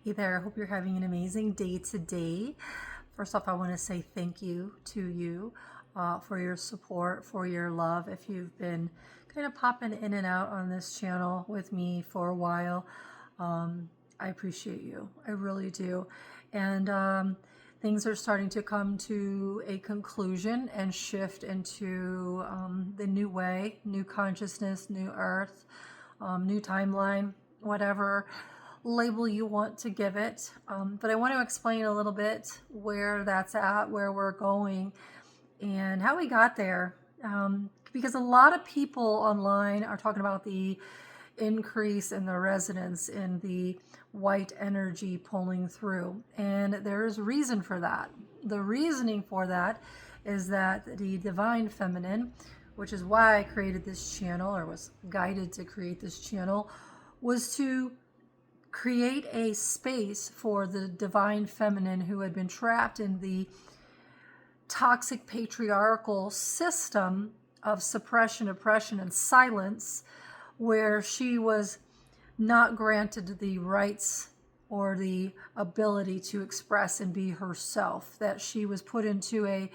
Hey there, I hope you're having an amazing day today. First off, I want to say thank you to you for your support, for your love. If you've been kind of popping in and out on this channel with me for a while, I appreciate you. I really do. And things are starting to come to a conclusion and shift into the new way, new consciousness, new earth, new timeline, whatever label you want to give it. But I want to explain a little bit where that's at, where we're going, and how we got there. Because a lot of people online are talking about the increase in the resonance in the white energy pulling through. And there's reason for that. The reasoning for that is that the divine feminine, which is why I created this channel, or was guided to create this channel, was to create a space for the divine feminine who had been trapped in the toxic patriarchal system of suppression, oppression, and silence, where she was not granted the rights or the ability to express and be herself, that she was put into a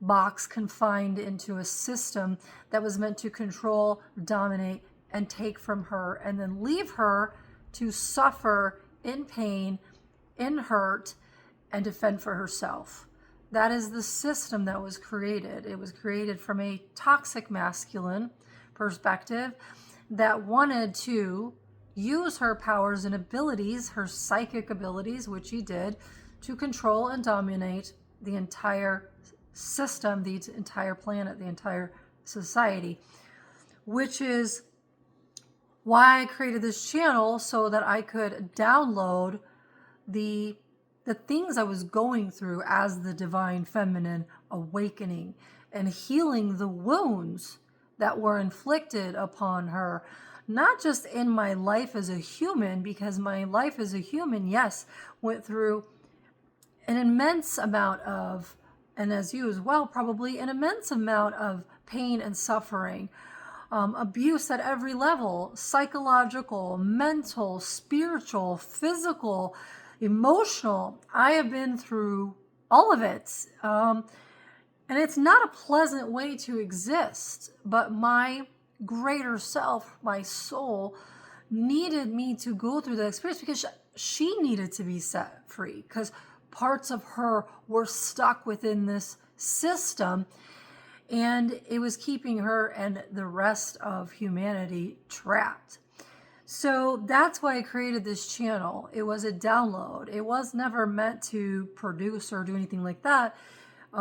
box, confined into a system that was meant to control, dominate, and take from her, and then leave her to suffer in pain, in hurt, and to fend for herself. That is the system that was created. It was created from a toxic masculine perspective that wanted to use her powers and abilities, her psychic abilities, which he did, to control and dominate the entire system, the entire planet, the entire society, which is why I created this channel, so that I could download the things I was going through as the divine feminine awakening and healing the wounds that were inflicted upon her, not just in my life as a human, because my life as a human, yes, went through an immense amount of, and as you as well, probably an immense amount of pain and suffering. Abuse at every level, psychological, mental, spiritual, physical, emotional. I have been through all of it. And it's not a pleasant way to exist, but my greater self, my soul, needed me to go through that experience because she needed to be set free, because parts of her were stuck within this system. And it was keeping her and the rest of humanity trapped. So that's why I created this channel. It was a download. It was never meant to produce or do anything like that.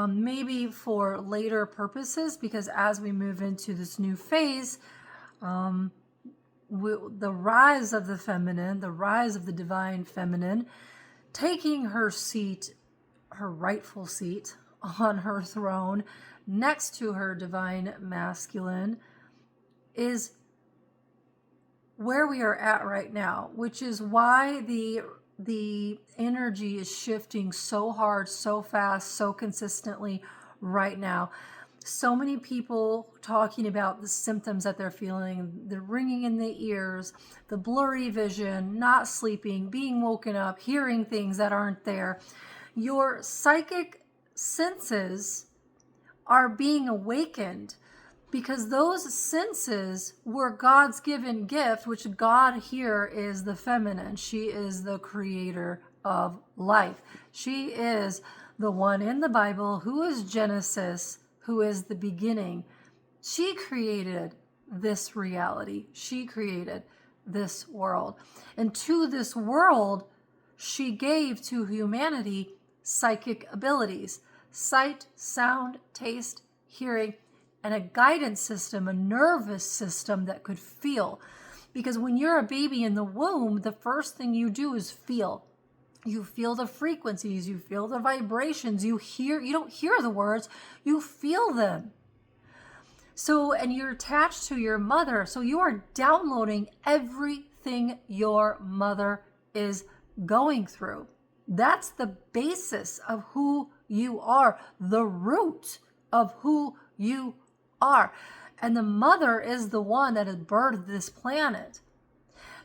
Maybe for later purposes, because as we move into this new phase, the rise of the feminine, the rise of the divine feminine, taking her seat, her rightful seat on her throne, next to her divine masculine, is where we are at right now, which is why the energy is shifting so hard, so fast, so consistently right now. So many people talking about the symptoms that they're feeling, the ringing in the ears, the blurry vision, not sleeping, being woken up, hearing things that aren't there. Your psychic senses are being awakened, because those senses were God's given gift, which God here is the feminine. She is the creator of life. She is the one in the Bible who is Genesis, who is the beginning. She created this reality. She created this world. And to this world, she gave to humanity psychic abilities. Sight, sound, taste, hearing, and a guidance system, a nervous system that could feel. Because when you're a baby in the womb, the first thing you do is feel. You feel the frequencies, you feel the vibrations, you don't hear the words, you feel them. So, and you're attached to your mother, so you are downloading everything your mother is going through. That's the basis of who you are, the root of who you are. And the mother is the one that has birthed this planet.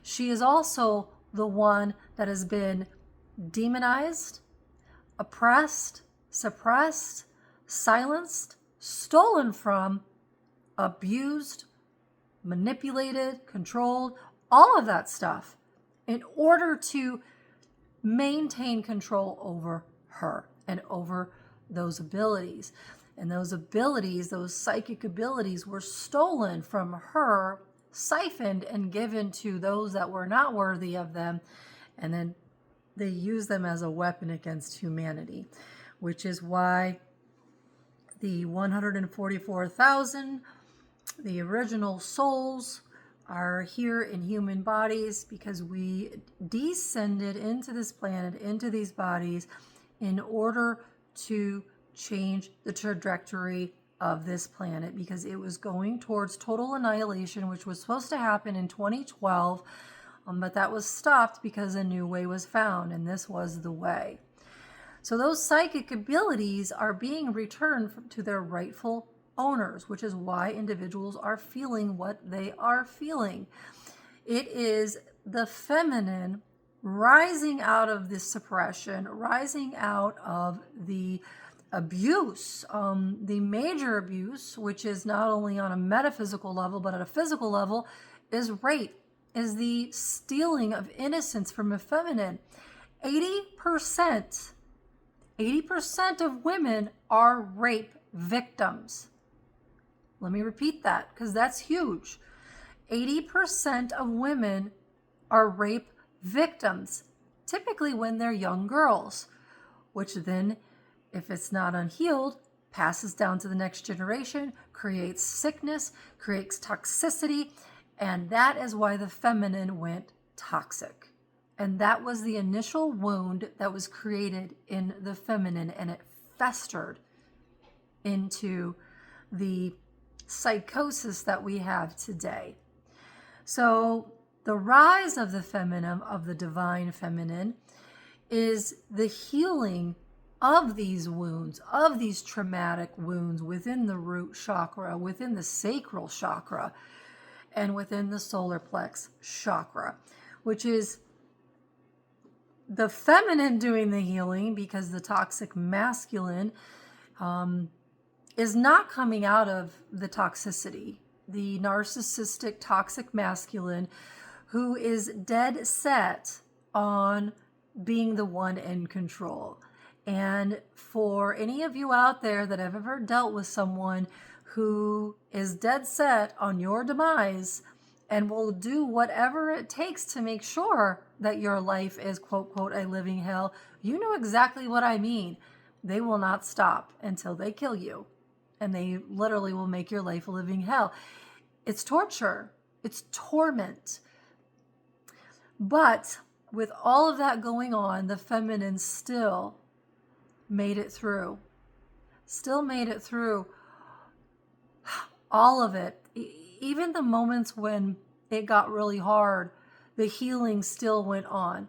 She is also the one that has been demonized, oppressed, suppressed, silenced, stolen from, abused, manipulated, controlled, all of that stuff in order to maintain control over her and over those abilities. And those abilities, those psychic abilities, were stolen from her, siphoned and given to those that were not worthy of them. And then they used them as a weapon against humanity, which is why the 144,000, the original souls, are here in human bodies, because we descended into this planet, into these bodies, in order to change the trajectory of this planet, because it was going towards total annihilation, which was supposed to happen in 2012, but that was stopped because a new way was found, and this was the way. So those psychic abilities are being returned to their rightful owners, which is why individuals are feeling what they are feeling. It is the feminine rising out of this suppression, rising out of the abuse, the major abuse, which is not only on a metaphysical level, but at a physical level, is rape, is the stealing of innocence from a feminine. 80% of women are rape victims. Let me repeat that, because that's huge. 80% of women are rape victims, typically when they're young girls, which then, if it's not unhealed, passes down to the next generation, creates sickness, creates toxicity, and that is why the feminine went toxic. And that was the initial wound that was created in the feminine, and it festered into the psychosis that we have today. So the rise of the feminine, of the divine feminine, is the healing of these wounds, of these traumatic wounds within the root chakra, within the sacral chakra, and within the solar plex chakra, which is the feminine doing the healing, because the toxic masculine is not coming out of the toxicity. The narcissistic toxic masculine, who is dead set on being the one in control. And for any of you out there that have ever dealt with someone who is dead set on your demise and will do whatever it takes to make sure that your life is, quote, quote, a living hell, you know exactly what I mean. They will not stop until they kill you. And they literally will make your life a living hell. It's torture. It's torment. But with all of that going on, the feminine still made it through. Still made it through all of it. Even the moments when it got really hard, the healing still went on.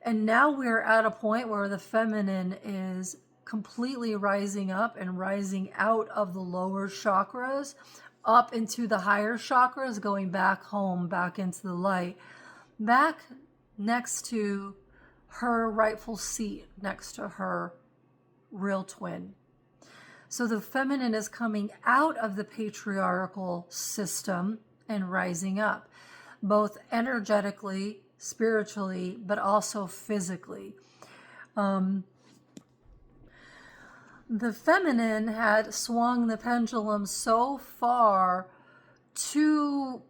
And now we're at a point where the feminine is completely rising up and rising out of the lower chakras, up into the higher chakras, going back home, back into the light, back next to her rightful seat, next to her real twin. So the feminine is coming out of the patriarchal system and rising up, both energetically, spiritually, but also physically. The feminine had swung the pendulum so far to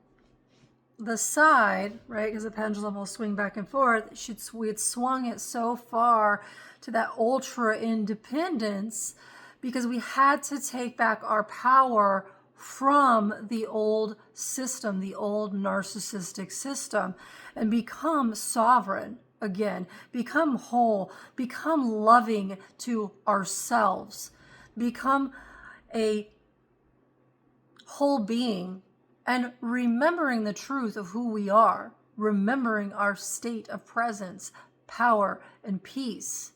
the side, right? Because the pendulum will swing back and forth. We had swung it so far to that ultra independence because we had to take back our power from the old system, the old narcissistic system, and become sovereign again, become whole, become loving to ourselves, become a whole being, and remembering the truth of who we are, remembering our state of presence, power, and peace,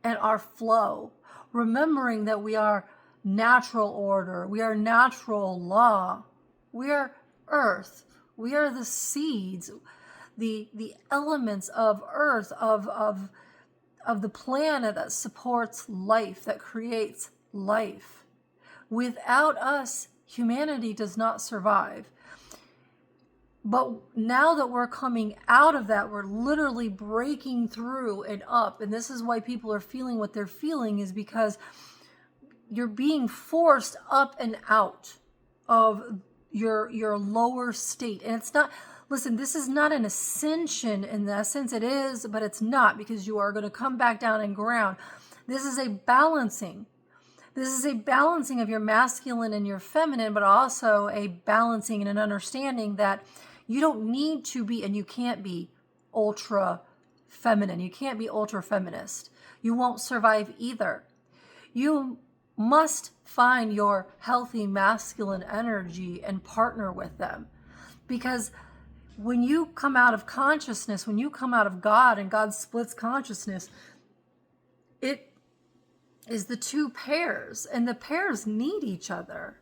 and our flow, remembering that we are natural order, we are natural law, we are earth, we are the seeds, the elements of earth, of of the planet that supports life, that creates life. Without us, humanity does not survive. But now that we're coming out of that, we're literally breaking through and up. And this is why people are feeling what they're feeling, is because you're being forced up and out of your lower state. And it's not, listen, this is not an ascension in the essence. It is, but it's not, because you are going to come back down and ground. This is a balancing. This is a balancing of your masculine and your feminine, but also a balancing and an understanding that you don't need to be, and you can't be, ultra feminine. You can't be ultra feminist. You won't survive either. You must find your healthy masculine energy and partner with them. Because when you come out of consciousness, when you come out of God and God splits consciousness, it is the two pairs, and the pairs need each other.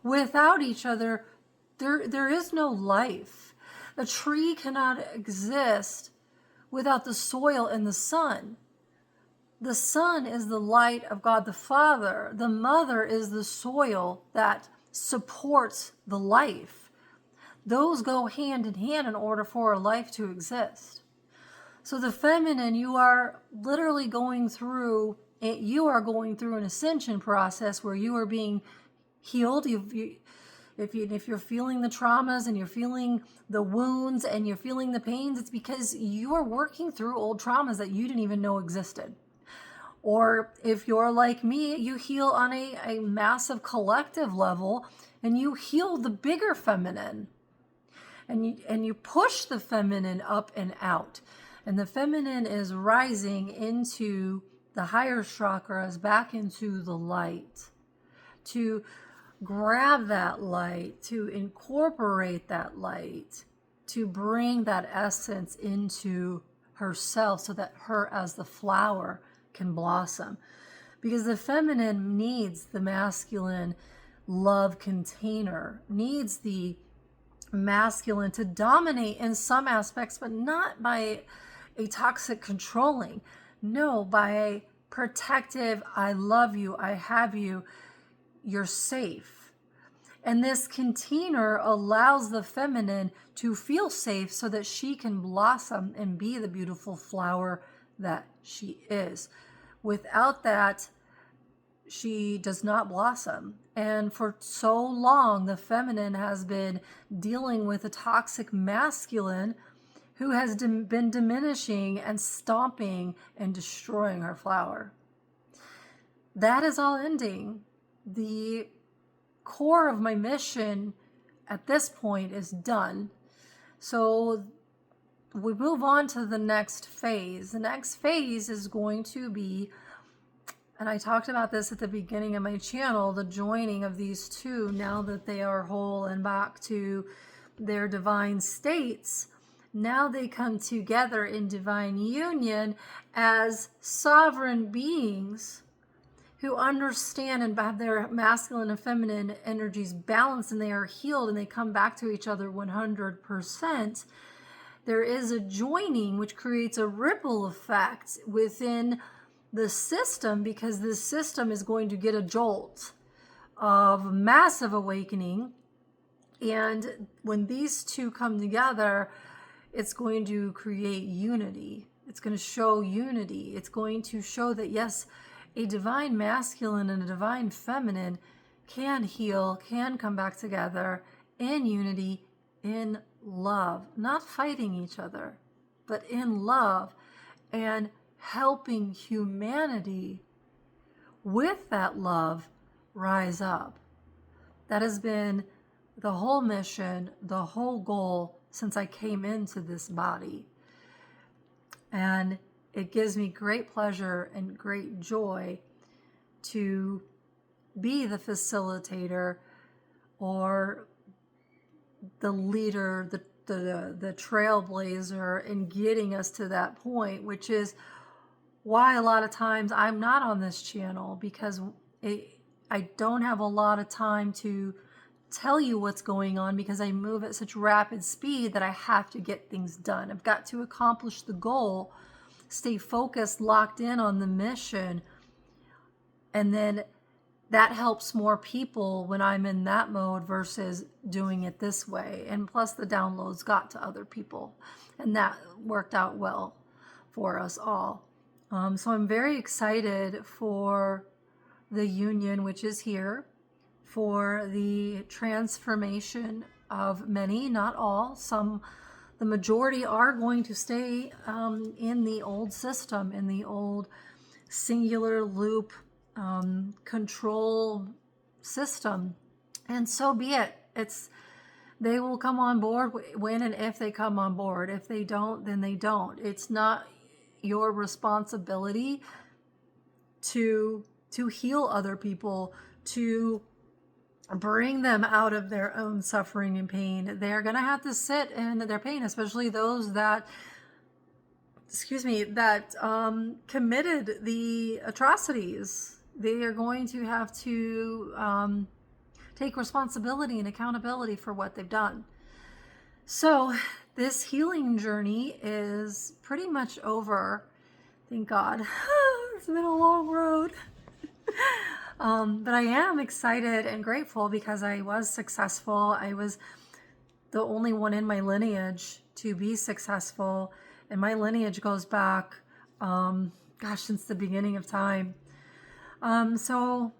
Without each other, there is no life. A tree cannot exist without the soil and the sun. The sun is the light of God the Father. The mother is the soil that supports the life. Those go hand in hand in order for a life to exist. So the feminine, you are literally going through an ascension process where you are being healed. If you're feeling the traumas and you're feeling the wounds and you're feeling the pains, it's because you are working through old traumas that you didn't even know existed. Or if you're like me, you heal on a massive collective level, and you heal the bigger feminine. And you push the feminine up and out. And the feminine is rising into the higher chakras, back into the light, to grab that light, to incorporate that light, to bring that essence into herself so that her as the flower can blossom. Because the feminine needs the masculine love container, needs the masculine to dominate in some aspects, but not by a toxic controlling. No, by a protective, I love you, I have you, you're safe. And this container allows the feminine to feel safe so that she can blossom and be the beautiful flower that she is. Without that, she does not blossom. And for so long, the feminine has been dealing with a toxic masculine who has been diminishing and stomping and destroying her flower. That is all ending. The core of my mission at this point is done. So we move on to the next phase. The next phase is going to be, and I talked about this at the beginning of my channel, the joining of these two now that they are whole and back to their divine states. Now they come together in divine union as sovereign beings who understand and have their masculine and feminine energies balanced, and they are healed, and they come back to each other 100%. There is a joining which creates a ripple effect within the system, because this system is going to get a jolt of massive awakening. And when these two come together, it's going to create unity. It's going to show unity. It's going to show that, yes, a divine masculine and a divine feminine can heal, can come back together in unity, in love, not fighting each other, but in love, and helping humanity with that love rise up. That has been the whole mission, the whole goal since I came into this body. And it gives me great pleasure and great joy to be the facilitator or the leader, the trailblazer in getting us to that point, which is why a lot of times I'm not on this channel, because I don't have a lot of time to tell you what's going on, because I move at such rapid speed that I have to get things done. I've got to accomplish the goal stay focused, locked in on the mission. And then that helps more people when I'm in that mode versus doing it this way. And plus the downloads got to other people, and that worked out well for us all. So I'm very excited for the union, which is here, for the transformation of many, not all. The majority are going to stay in the old system, in the old singular loop control system, and so be it. They will come on board when and if they come on board. If they don't, then they don't. It's not your responsibility to heal other people, to bring them out of their own suffering and pain. They're going to have to sit in their pain, especially those that committed the atrocities. They are going to have to take responsibility and accountability for what they've done. So this healing journey is pretty much over. Thank God. It's been a long road. But I am excited and grateful because I was successful. I was the only one in my lineage to be successful. And my lineage goes back, since the beginning of time. So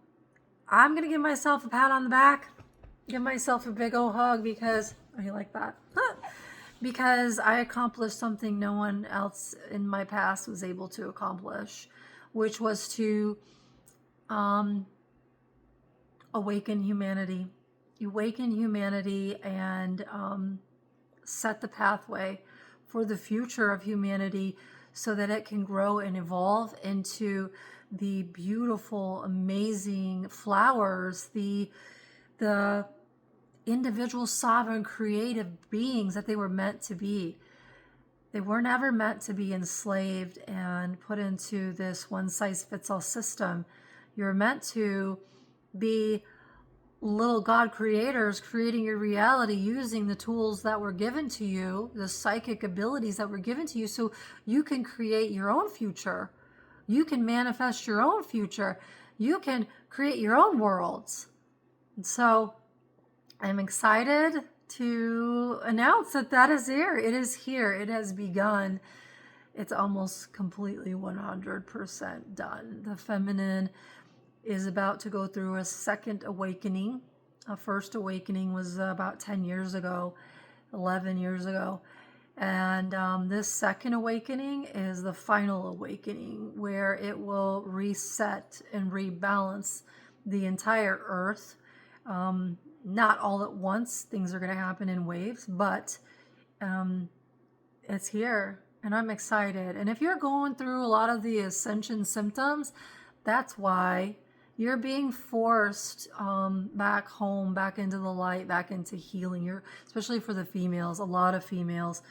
I'm going to give myself a pat on the back, give myself a big old hug because, you like that? Because I accomplished something no one else in my past was able to accomplish, which was to awaken humanity and set the pathway for the future of humanity so that it can grow and evolve into the beautiful, amazing flowers, the individual, sovereign, creative beings that they were meant to be. They were never meant to be enslaved and put into this one-size-fits-all system. You're meant to be little God creators, creating your reality using the tools that were given to you, the psychic abilities that were given to you, so you can create your own future. You can manifest your own future. You can create your own worlds. And so I'm excited to announce that is here. It is here. It has begun. It's almost completely 100% done. The feminine is about to go through a second awakening. A first awakening was about 10 years ago, 11 years ago. And this second awakening is the final awakening, where it will reset and rebalance the entire earth. Not all at once. Things are going to happen in waves, but it's here, and I'm excited. And if you're going through a lot of the Ascension symptoms, that's why you're being forced back home, back into the light, back into healing. Especially for the females, a lot of females,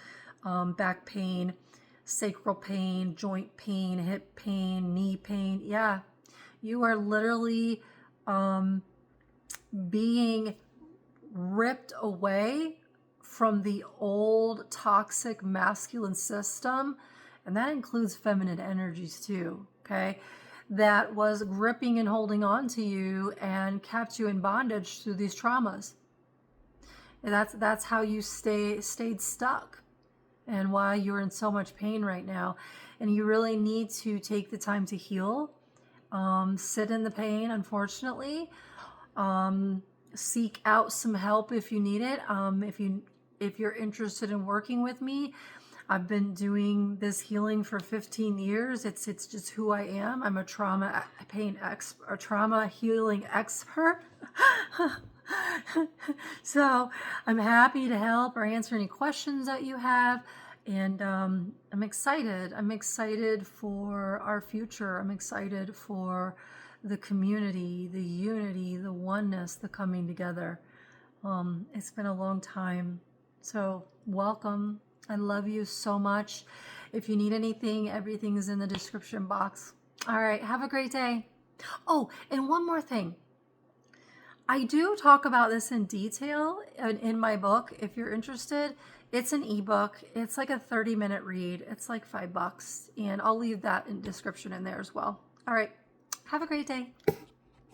back pain, sacral pain, joint pain, hip pain, knee pain. Yeah, you are literally being ripped away from the old toxic masculine system, and that includes feminine energies too, okay? That was gripping and holding on to you and kept you in bondage through these traumas. And that's how you stayed stuck, and why you're in so much pain right now. And you really need to take the time to heal. Sit in the pain, unfortunately. Seek out some help if you need it. If you're interested in working with me, I've been doing this healing for 15 years. It's just who I am. I'm a trauma healing expert. So I'm happy to help or answer any questions that you have. And I'm excited. I'm excited for our future. I'm excited for the community, the unity, the oneness, the coming together. It's been a long time. So welcome. I love you so much. If you need anything, everything is in the description box. All right. Have a great day. Oh, and one more thing. I do talk about this in detail in my book. If you're interested, It's an ebook. It's like a 30-minute read. It's like $5, and I'll leave that in description in there as well. All right. Have a great day.